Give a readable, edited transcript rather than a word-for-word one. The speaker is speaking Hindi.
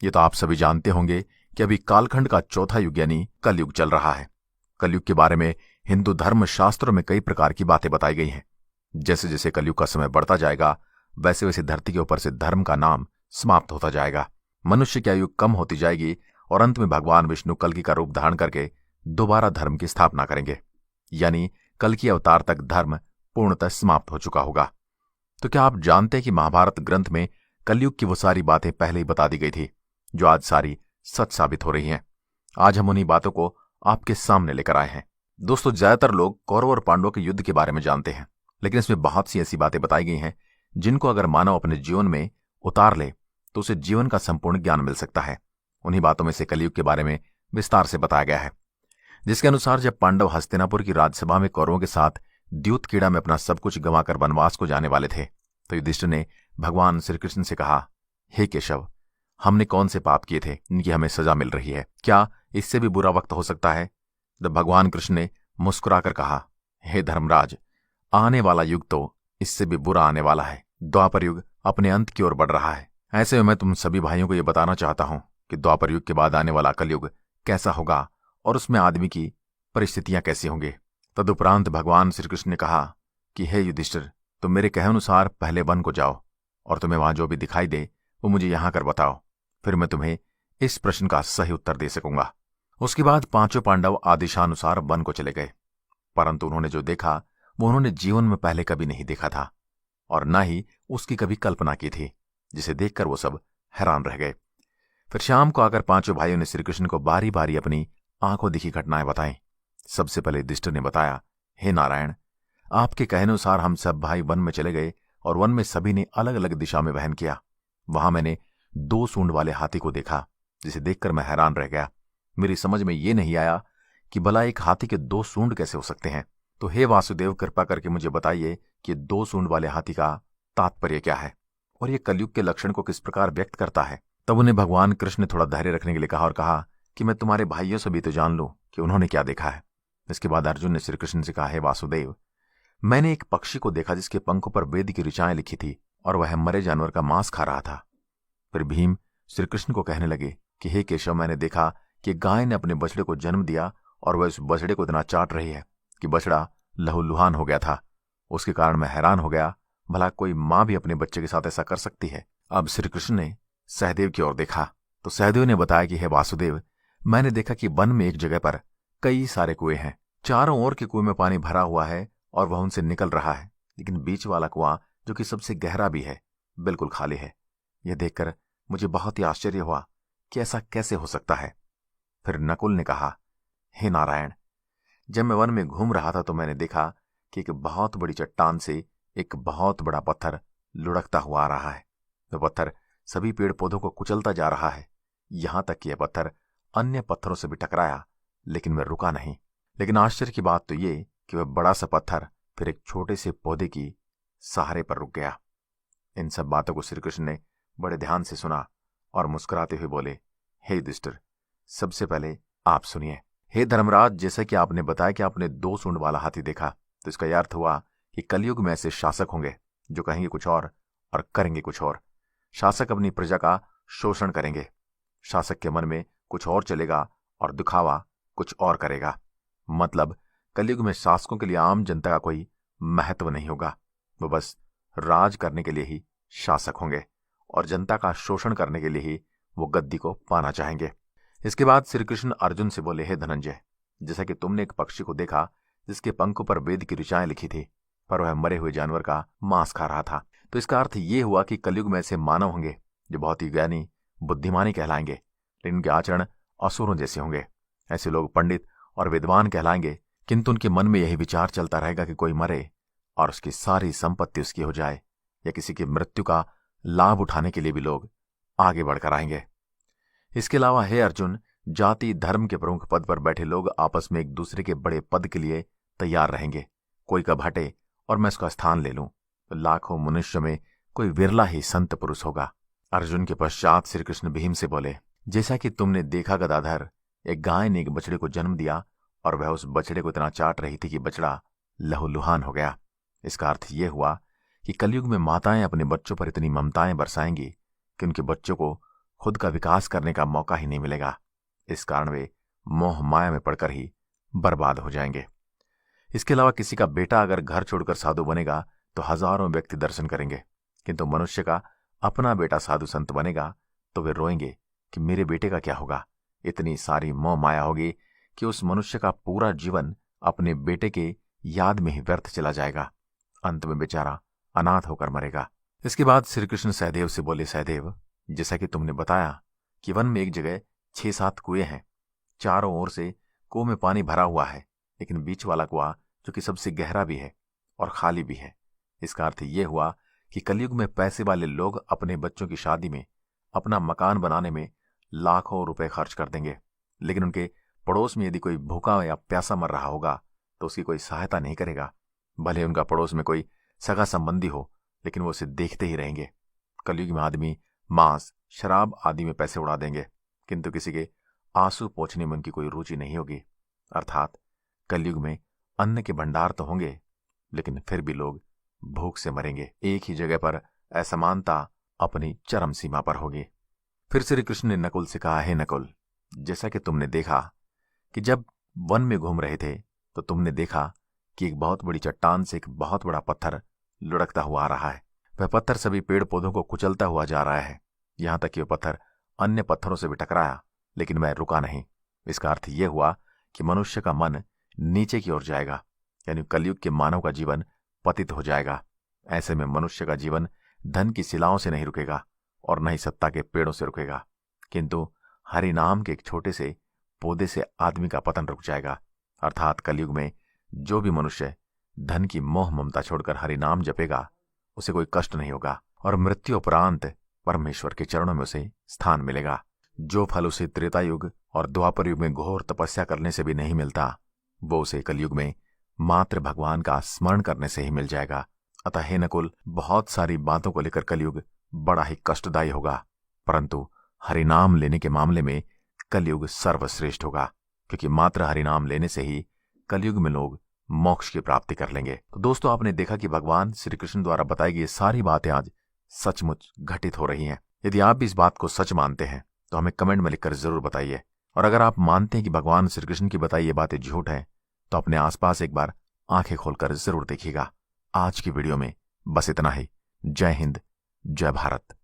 ये तो आप सभी जानते होंगे कि अभी कालखंड का चौथा युग यानी कलयुग चल रहा है। कलयुग के बारे में हिंदू धर्म शास्त्रों में कई प्रकार की बातें बताई गई हैं। जैसे जैसे कलयुग का समय बढ़ता जाएगा, वैसे वैसे धरती के ऊपर से धर्म का नाम समाप्त होता जाएगा। मनुष्य की आयु कम होती जाएगी और अंत में भगवान विष्णु कल्कि का रूप धारण करके दोबारा धर्म की स्थापना करेंगे, यानी कल्कि अवतार तक धर्म पूर्णतः समाप्त हो चुका होगा। तो क्या आप जानते हैं कि महाभारत ग्रंथ में कलयुग की वो सारी बातें पहले ही बता दी गई थी, जो आज सारी सच साबित हो रही हैं। आज हम उन्हीं बातों को आपके सामने लेकर आए हैं। दोस्तों, ज्यादातर लोग कौरव और पांडवों के युद्ध के बारे में जानते हैं, लेकिन इसमें बहुत सी ऐसी बातें बताई गई हैं जिनको अगर मानव अपने जीवन में उतार ले तो उसे जीवन का संपूर्ण ज्ञान मिल सकता है। उन्हीं बातों में से कलयुग के बारे में विस्तार से बताया गया है, जिसके अनुसार जब पांडव हस्तिनापुर की राजसभा में कौरवों के साथ द्यूतकीड़ा में अपना सब कुछ गंवाकर वनवास को जाने वाले थे, तो युधिष्ठिर ने भगवान श्री कृष्ण से कहा, हे केशव, हमने कौन से पाप किए थे इनकी हमें सजा मिल रही है? क्या इससे भी बुरा वक्त हो सकता है? तब भगवान कृष्ण ने मुस्कुराकर कहा, हे धर्मराज, आने वाला युग तो इससे भी बुरा आने वाला है। द्वापर युग अपने अंत की ओर बढ़ रहा है। ऐसे में मैं तुम सभी भाइयों को यह बताना चाहता हूं कि द्वापर युग के बाद आने वाला कलयुग कैसा होगा और उसमें आदमी की परिस्थितियां कैसी होंगी। तदुपरांत भगवान श्री कृष्ण ने कहा कि हे युधिष्ठिर, तुम मेरे कहे अनुसार पहले वन को जाओ और तुम्हें वहां जो भी दिखाई दे वो मुझे यहां कर बताओ, फिर मैं तुम्हें इस प्रश्न का सही उत्तर दे सकूंगा। उसके बाद पांचों पांडव आदेशानुसार वन को चले गए, परंतु उन्होंने जो देखा वो उन्होंने जीवन में पहले कभी नहीं देखा था और न ही उसकी कभी कल्पना की थी, जिसे देखकर वो सब हैरान रह गए। फिर शाम को आकर पांचों भाइयों ने श्री कृष्ण को बारी बारी अपनी आंखों दिखी घटनाएं बताई। सबसे पहले युधिष्ठिर ने बताया, हे नारायण, आपके कहनुसार हम सब भाई वन में चले गए और वन में सभी ने अलग अलग दिशा में वहन किया। वहां मैंने 2 सूंड वाले हाथी को देखा, जिसे देखकर मैं हैरान रह गया। मेरी समझ में ये नहीं आया कि भला एक हाथी के 2 सूंड कैसे हो सकते हैं। तो हे वासुदेव, कृपा करके मुझे बताइए कि 2 सूंड वाले हाथी का तात्पर्य क्या है और ये कलयुग के लक्षण को किस प्रकार व्यक्त करता है। तब उन्हें भगवान कृष्ण ने थोड़ा धैर्य रखने के लिए कहा और कहा कि मैं तुम्हारे भाइयों से भी तो जान लूं कि उन्होंने क्या देखा है। इसके बाद अर्जुन ने श्री कृष्ण से कहा, हे वासुदेव, मैंने एक पक्षी को देखा जिसके पंखों पर वेद की ऋचाएं लिखी थी और वह मरे जानवर का मांस खा रहा था। फिर भीम श्री कृष्ण को कहने लगे कि हे केशव, मैंने देखा कि गाय ने अपने बछड़े को जन्म दिया और वह उस बछड़े को इतना चाट रही है कि बछड़ा लहूलुहान हो गया था। उसके कारण मैं हैरान हो गया, भला कोई मां भी अपने बच्चे के साथ ऐसा कर सकती है। अब श्री कृष्ण ने सहदेव की ओर देखा तो सहदेव ने बताया कि हे वासुदेव, मैंने देखा कि वन में एक जगह पर कई सारे कुएं हैं। चारों ओर के कुएं में पानी भरा हुआ है और वह उनसे निकल रहा है, लेकिन बीच वाला कुआं, जो कि सबसे गहरा भी है, बिल्कुल खाली है। यह देखकर मुझे बहुत ही आश्चर्य हुआ कि ऐसा कैसे हो सकता है। फिर नकुल ने कहा, हे नारायण, जब मैं वन में घूम रहा था तो मैंने देखा कि एक बहुत बड़ी चट्टान से एक बहुत बड़ा पत्थर लुढ़कता हुआ आ रहा है। वह पत्थर सभी पेड़ पौधों को कुचलता जा रहा है, यहां तक कि यह पत्थर अन्य पत्थरों से भी टकराया, लेकिन वह रुका नहीं। लेकिन आश्चर्य की बात तो ये कि वह बड़ा सा पत्थर फिर एक छोटे से पौधे की सहारे पर रुक गया। इन सब बातों को श्री कृष्ण ने बड़े ध्यान से सुना और मुस्कुराते हुए बोले, हे युधिष्ठिर, सबसे पहले आप सुनिए। हे धर्मराज, जैसा कि आपने बताया कि आपने 2 सूंड वाला हाथी देखा, तो इसका यह अर्थ हुआ कि कलयुग में ऐसे शासक होंगे जो कहेंगे कुछ और करेंगे कुछ और। शासक अपनी प्रजा का शोषण करेंगे। शासक के मन में कुछ और चलेगा और दिखावा कुछ और करेगा। मतलब कलयुग में शासकों के लिए आम जनता का कोई महत्व नहीं होगा। वो बस राज करने के लिए ही शासक होंगे और जनता का शोषण करने के लिए ही वो गद्दी को पाना चाहेंगे। इसके बाद श्री कृष्ण अर्जुन से बोले, हे धनंजय, जैसा कि तुमने एक पक्षी को देखा जिसके पंखों पर वेद की ऋचाएं लिखी थी, पर वह मरे हुए जानवर का मांस खा रहा था, तो इसका अर्थ ये हुआ कि कलयुग में ऐसे मानव होंगे जो बहुत ही ज्ञानी बुद्धिमानी कहलाएंगे, लेकिन उनके आचरण असुरों जैसे होंगे। ऐसे लोग पंडित और विद्वान कहलाएंगे, किंतु उनके मन में यही विचार चलता रहेगा कि कोई मरे और उसकी सारी संपत्ति उसकी हो जाए, या किसी की मृत्यु का लाभ उठाने के लिए भी लोग आगे बढ़कर आएंगे। इसके अलावा हे अर्जुन, जाति धर्म के प्रमुख पद पर बैठे लोग आपस में एक दूसरे के बड़े पद के लिए तैयार रहेंगे। कोई कब हटे और मैं उसका स्थान ले लूं, तो लाखों मनुष्य में कोई विरला ही संत पुरुष होगा। अर्जुन के पश्चात श्री कृष्ण भीम से बोले, जैसा कि तुमने देखा गदाधर, एक गाय ने एक बछड़े को जन्म दिया और वह उस बछड़े को इतना चाट रही थी कि बछड़ा लहूलुहान हो गया। इसका अर्थ यह हुआ कि कलयुग में माताएं अपने बच्चों पर इतनी ममताएं बरसाएंगी कि उनके बच्चों को खुद का विकास करने का मौका ही नहीं मिलेगा। इस कारण वे मोह माया में पड़कर ही बर्बाद हो जाएंगे। इसके अलावा किसी का बेटा अगर घर छोड़कर साधु बनेगा तो हजारों व्यक्ति दर्शन करेंगे, किंतु मनुष्य का अपना बेटा साधु संत बनेगा तो वे रोएंगे कि मेरे बेटे का क्या होगा। इतनी सारी मोह माया होगी कि उस मनुष्य का पूरा जीवन अपने बेटे के याद में ही व्यर्थ चला जाएगा। अंत में बेचारा अनाथ होकर मरेगा। इसके बाद श्री कृष्ण सहदेव से बोले, सहदेव, जैसा कि तुमने बताया कि वन में एक जगह 6-7 कुएं हैं, चारों ओर से कुओं में पानी भरा हुआ है, लेकिन बीच वाला कुआं जो कि सबसे गहरा भी है और खाली भी है। इसका अर्थ यह हुआ कि कलयुग में पैसे वाले लोग अपने बच्चों की शादी में, अपना मकान बनाने में लाखों रुपए खर्च कर देंगे, लेकिन उनके पड़ोस में यदि कोई भूखा या प्यासा मर रहा होगा तो उसकी कोई सहायता नहीं करेगा। भले उनका पड़ोस में कोई सगा संबंधी हो, लेकिन वो उसे देखते ही रहेंगे। कलयुग में आदमी मांस, शराब आदि में पैसे उड़ा देंगे, किंतु किसी के आंसू पोंछने में उनकी कोई रुचि नहीं होगी। अर्थात कलयुग में अन्न के भंडार तो होंगे, लेकिन फिर भी लोग भूख से मरेंगे। एक ही जगह पर असमानता अपनी चरम सीमा पर होगी। फिर श्री कृष्ण ने नकुल से कहा, हे नकुल, जैसा कि तुमने देखा कि जब वन में घूम रहे थे तो तुमने देखा कि एक बहुत बड़ी चट्टान से एक बहुत बड़ा पत्थर लुढ़कता हुआ आ रहा है। वह पत्थर सभी पेड़ पौधों को कुचलता हुआ जा रहा है, यहां तक कि वह पत्थर अन्य पत्थरों से भी टकराया, लेकिन वह रुका नहीं। इसका अर्थ यह हुआ कि मनुष्य का मन नीचे की ओर जाएगा, यानी कलयुग के मानव का जीवन पतित हो जाएगा। ऐसे में मनुष्य का जीवन धन की शिलाओं से नहीं रुकेगा और न ही सत्ता के पेड़ों से रुकेगा, किंतु हरि नाम के एक छोटे से पौधे से आदमी का पतन रुक जाएगा। अर्थात कलयुग में जो भी मनुष्य धन की मोह ममता छोड़कर हरि नाम जपेगा उसे कोई कष्ट नहीं होगा और मृत्यु उपरांत परमेश्वर के चरणों में उसे स्थान मिलेगा। जो फल उसे त्रेता युग और द्वापर युग में घोर तपस्या करने से भी नहीं मिलता, वो उसे कलयुग में मात्र भगवान का स्मरण करने से ही मिल जाएगा। अतः हे नकुल, बहुत सारी बातों को लेकर कलयुग बड़ा ही कष्टदायी होगा, परंतु हरिनाम लेने के मामले में कलयुग सर्वश्रेष्ठ होगा, क्योंकि मात्र हरिनाम लेने से ही कलयुग में लोग मोक्ष की प्राप्ति कर लेंगे। तो दोस्तों, आपने देखा कि भगवान श्री कृष्ण द्वारा बताई गई सारी बातें आज सचमुच घटित हो रही हैं। यदि आप भी इस बात को सच मानते हैं तो हमें कमेंट में लिखकर जरूर बताइए, और अगर आप मानते हैं कि भगवान श्री कृष्ण की बताई ये बातें झूठ हैं तो अपने आसपास एक बार आंखें खोलकर जरूर देखिएगा। आज की वीडियो में बस इतना ही। जय हिंद, जय भारत।